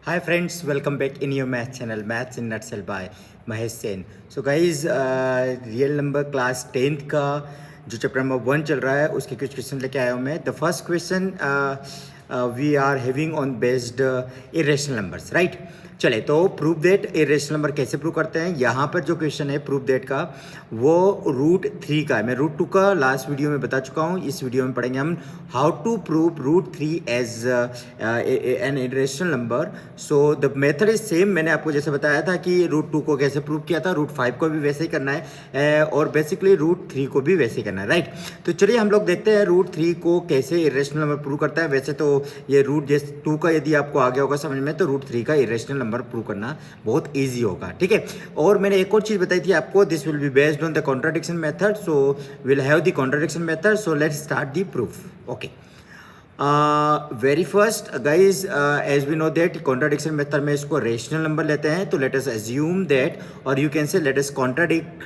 Hi friends, welcome back in your math channel Maths in Nutshell by Mahesh Sen. So guys, real number class 10th का जो chapter number 1 चल रहा है उसके कुछ question लेके आया हूँ मैं. The first question we are having on based irrational numbers, right. चले तो प्रूव दैट इरेशनल नंबर कैसे प्रूव करते हैं. यहाँ पर जो क्वेश्चन है प्रूव दैट का वो √3 का है. मैं √2 का लास्ट वीडियो में बता चुका हूँ. इस वीडियो में पढ़ेंगे हम how to prove √3 as an irrational number. So the method is same. मैंने आपको जैसे बताया था कि √2 को कैसे प्रूव किया था, √5 को भी वैसे ही करना है और बेसिकली √3 को भी वैसे ही करना है, राइट. तो चलिए हम लोग देखते हैं √3 को कैसे इरेशनल नंबर प्रूव करता है. वैसे तो ये √2 का यदि आपको आ गया होगा समझ में तो √3 का इरेशनल नंबर प्रूव करना बहुत ईजी होगा, ठीक है. और मैंने एक और चीज बताई थी आपको, this will be based on the contradiction method. So will have the contradiction method. So let's start the proof. Okay. Very first guys, as we know that contradiction method में इसको रेशनल नंबर लेते हैं. तो let us assume that और you can say let us contradict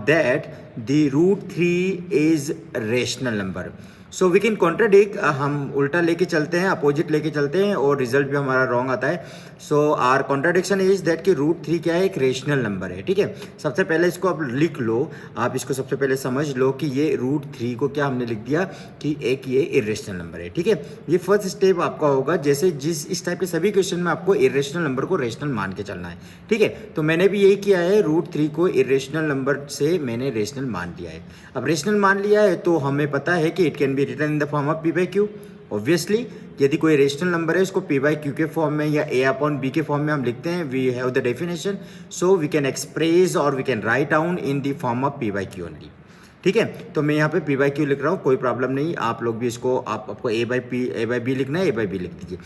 that the √3 is rational number. So we can contradict. हम उल्टा लेके चलते हैं, अपोजिट लेके चलते हैं और रिजल्ट भी हमारा रॉन्ग आता है. सो आर कॉन्ट्राडिक्शन इज दैट कि √3 क्या है, एक रेशनल नंबर है, ठीक है. सबसे पहले इसको आप लिख लो, आप इसको सबसे पहले समझ लो कि ये √3 को क्या हमने लिख दिया कि एक ये इरेशनल नंबर है, ठीक है. ये फर्स्ट स्टेप आपका होगा. जैसे जिस इस टाइप के सभी क्वेश्चन में आपको इरेशनल नंबर को रेशनल मान के चलना है, ठीक है. तो मैंने भी यही किया है, √3 को इरेशनल नंबर से मैंने रेशनल मान लिया है. अब रेशनल मान लिया है तो हमें पता है कि it can be written in the form of p/q. Obviously यदि कोई रेशनल नंबर है इसको p/q के फॉर्म में या a/b के फॉर्म में हम लिखते हैं. We have the definition, so we can express और we can write down in the form of p/q only, ठीक है. तो मैं यहाँ पे p/q लिख रहा हूँ, कोई प्रॉब्लम नहीं. आप लोग भी इसको आपको a/b लिखना है, a/b लिख दीजिए.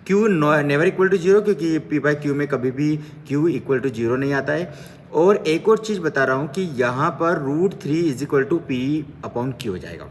q नेवर इक्वल टू 0 क्योंकि p/q में कभी भी q इक्वल टू 0 नहीं आता है. और एक और चीज़ बता रहा हूँ कि यहाँ पर √3 इज इक्वल टू p/q हो जाएगा.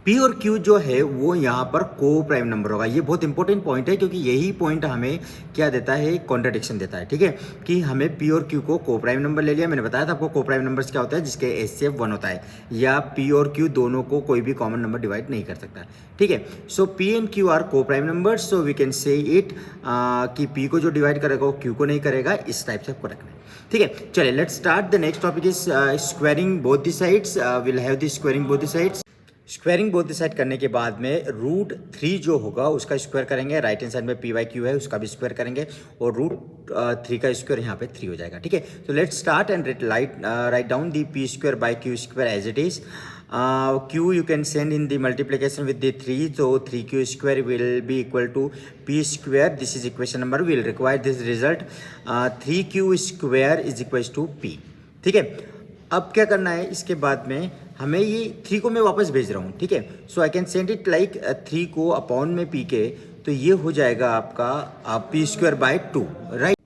P और Q जो है वो यहाँ पर को प्राइम नंबर होगा. ये बहुत इंपॉर्टेंट पॉइंट है क्योंकि यही पॉइंट हमें क्या देता है, कॉन्ट्रडिक्शन देता है, ठीक है. कि हमें P और Q को प्राइम नंबर ले लिया. मैंने बताया था आपको को प्राइम नंबर्स क्या होता है, जिसके HCF 1 होता है, या P और Q दोनों को कोई भी कॉमन नंबर डिवाइड नहीं कर सकता, ठीक है. So P and Q are को prime number. So we can say it कि P को जो डिवाइड करेगा वो Q को नहीं करेगा. इस टाइप से आपको रखना है, ठीक है. चलिए let's start. The next topic is squaring both the sides. Will have the squaring both the sides. Squaring both the side करने के बाद में √3 जो होगा उसका स्क्वायर करेंगे. राइट हैंड साइड में p/q है उसका भी स्क्वायर करेंगे और √3 का स्क्वायर यहाँ पे 3 हो जाएगा, ठीक है. तो let's start and write down the p²/q² as it is. q you can send in the multiplication with the 3, so 3q² will be equal to p². This is equation number. We will require this result. 3q² is equals to p, ठीक है. अब क्या करना है इसके बाद में, हमें ये 3 को मैं वापस भेज रहा हूँ, ठीक है. So I can send it like 3 को अपॉन में p के, तो ये हो जाएगा आपका p²/2, राइट.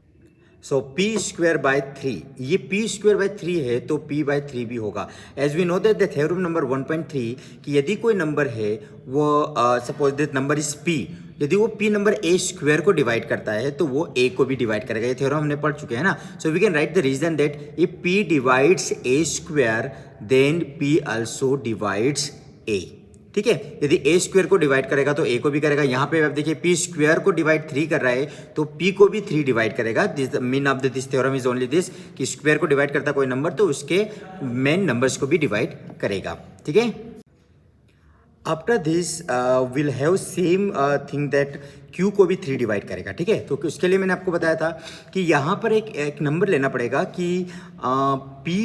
सो p²/3, ये p²/3 है तो p/3 भी होगा. As we know that the theorem number 1.3 कि यदि कोई नंबर है वो suppose that number is p, यदि वो p नंबर a² को डिवाइड करता है तो वो a को भी डिवाइड करेगा. ये थ्योरम हमने पढ़ चुके हैं ना. So we can write the reason that if p divides a² then p also divides a, ठीक है. यदि a² को डिवाइड करेगा तो a को भी करेगा. यहाँ पे आप देखिए p² को डिवाइड 3 कर रहा है तो p को भी 3 डिवाइड करेगा. This mean of this theorem is only this कि स्क्वायर को डिवाइड करता कोई नंबर तो उसके मेन नंबर्स को भी डिवाइड करेगा, ठीक है. After this will have same thing that Q को भी 3 डिवाइड करेगा, ठीक है. तो उसके लिए मैंने आपको बताया था कि यहाँ पर एक नंबर लेना पड़ेगा कि P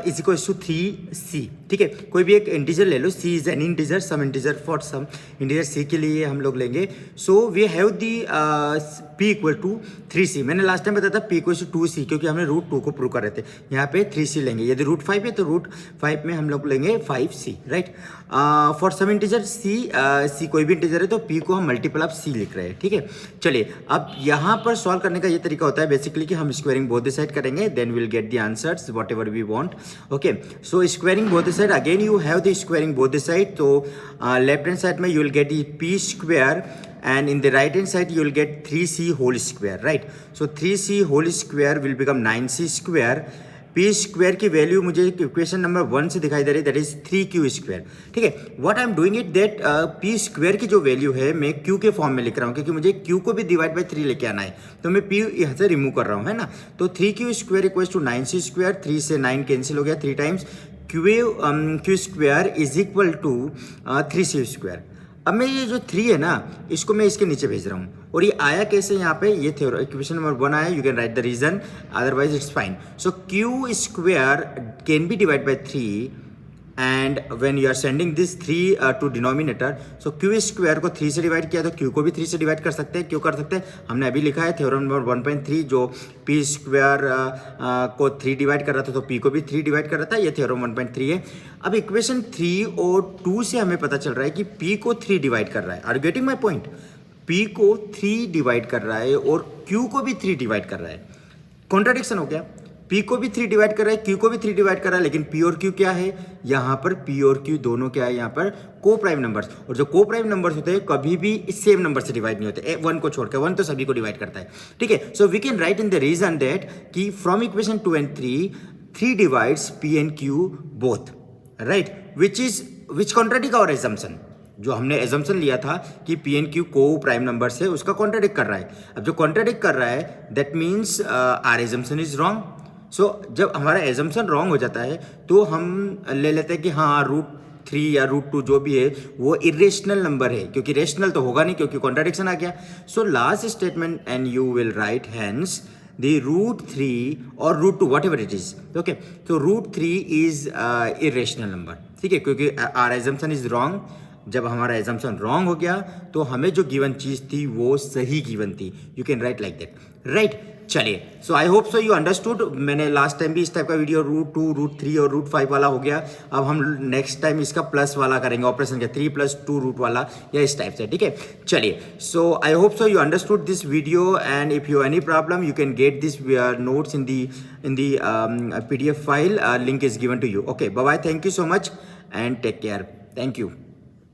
is equal to 3C, ठीक है. कोई भी एक इंटीजर ले लो. C is an integer, some integer. For some integer C के लिए हम लोग लेंगे. So we have the P equal to 3C. मैंने लास्ट टाइम बताया था P इक्वल टू 2C क्योंकि हमने √2 को प्रूव कर रहे थे. यहाँ पे 3C लेंगे. यदि √5 है तो √5 में हम लोग लेंगे 5C, right. For some integer C कोई भी इंटीजर है तो P को हम मल्टीपल ऑफ C लिख रहे हैं, ठीक है. चलिए अब यहाँ पर सॉल्व करने का ये तरीका होता है बेसिकली कि हम स्क्वायरिंग बोथ द साइड करेंगे, then will get the answers whatever we want. Okay. So squaring both the side, again you have the squaring both the side. तो लेफ्ट हैंड साइड में you will get the p² and in the right hand side you will get 3c whole square, right. So 3c whole square will become 9c square P square की value मुझे equation number 1 से दिखाई दे रही है, that is 3q square. ठीक है, what I am doing it that P square की जो वैल्यू है मैं q के फॉर्म में लिख रहा हूँ, क्योंकि मुझे q को भी डिवाइड बाई 3 लेके आना है, तो मैं p यहाँ से रिमूव कर रहा हूँ, है ना। तो 3q square equals to 9c square, 3 से 9 कैंसिल हो गया, 3 times q square is equal to 3c square. अब मैं ये जो 3 है ना, इसको मैं इसके नीचे भेज रहा हूँ, और ये आया कैसे यहाँ पे, ये इक्वेशन नंबर 1 आया, you can write the reason, otherwise it's fine. So q square can be divide by 3 and when you are sending this 3 to denominator, so q square को 3 से डिवाइड किया तो q को भी 3 से डिवाइड कर सकते हैं। क्यों कर सकते हैं, हमने अभी लिखा है थ्योरम नंबर 1.3, जो p स्क्वायर को 3 डिवाइड कर रहा था तो p को भी 3 डिवाइड कर रहा था, ये थ्योरम 1.3 है। अब इक्वेशन 3 और 2 से हमें पता चल रहा है कि p को 3 डिवाइड कर रहा है। Are you getting my point, p को 3 डिवाइड कर रहा है और q को भी 3 डिवाइड कर रहा है। कॉन्ट्राडिक्शन हो गया, p को भी 3 डिवाइड कर रहा है, q को भी 3 डिवाइड कर रहा है, लेकिन p और q क्या है, यहाँ पर p और q दोनों क्या है, यहाँ पर को प्राइम नंबर्स, और जो को प्राइम नंबर्स होते हैं कभी भी इस सेम नंबर से डिवाइड नहीं होते, 1 को छोड़कर, 1 तो सभी को डिवाइड करता है। ठीक है, so we can write in the reason that कि from equation 2 and 3 divides p and q both, right, which contradict our assumption. जो हमने एजम्पशन लिया था कि पी एन क्यू को प्राइम नंबर से, उसका कॉन्ट्राडिक्ट कर रहा है। अब जो कॉन्ट्राडिक्ट कर रहा है that means our assumption is wrong. So जब हमारा एजम्पशन रॉन्ग हो जाता है तो हम ले लेते हैं कि हाँ √3 या √2 जो भी है वो इरेशनल नंबर है, क्योंकि रेशनल तो होगा नहीं, क्योंकि कॉन्ट्राडिक्शन आ गया। So last statement and you will write hence the √3 or √2 whatever it is, okay, so √3 is irrational number, ठीक है, क्योंकि our assumption is wrong। जब हमारा एजम्पशन रॉन्ग हो गया तो हमें जो गिवन चीज थी वो सही गिवन थी, you can write like that, right. चलिए, so I hope so you understood. मैंने लास्ट टाइम भी इस टाइप का वीडियो √2 √3 और √5 वाला हो गया, अब हम नेक्स्ट टाइम इसका प्लस वाला करेंगे, ऑपरेशन का 3 + 2 रूट वाला, या इस टाइप से, ठीक है। चलिए, so I hope so you understood this video, and if you any problem you can get this notes in the PDF file, link is given to you. Okay, bye bye, thank you so much and take care, thank you.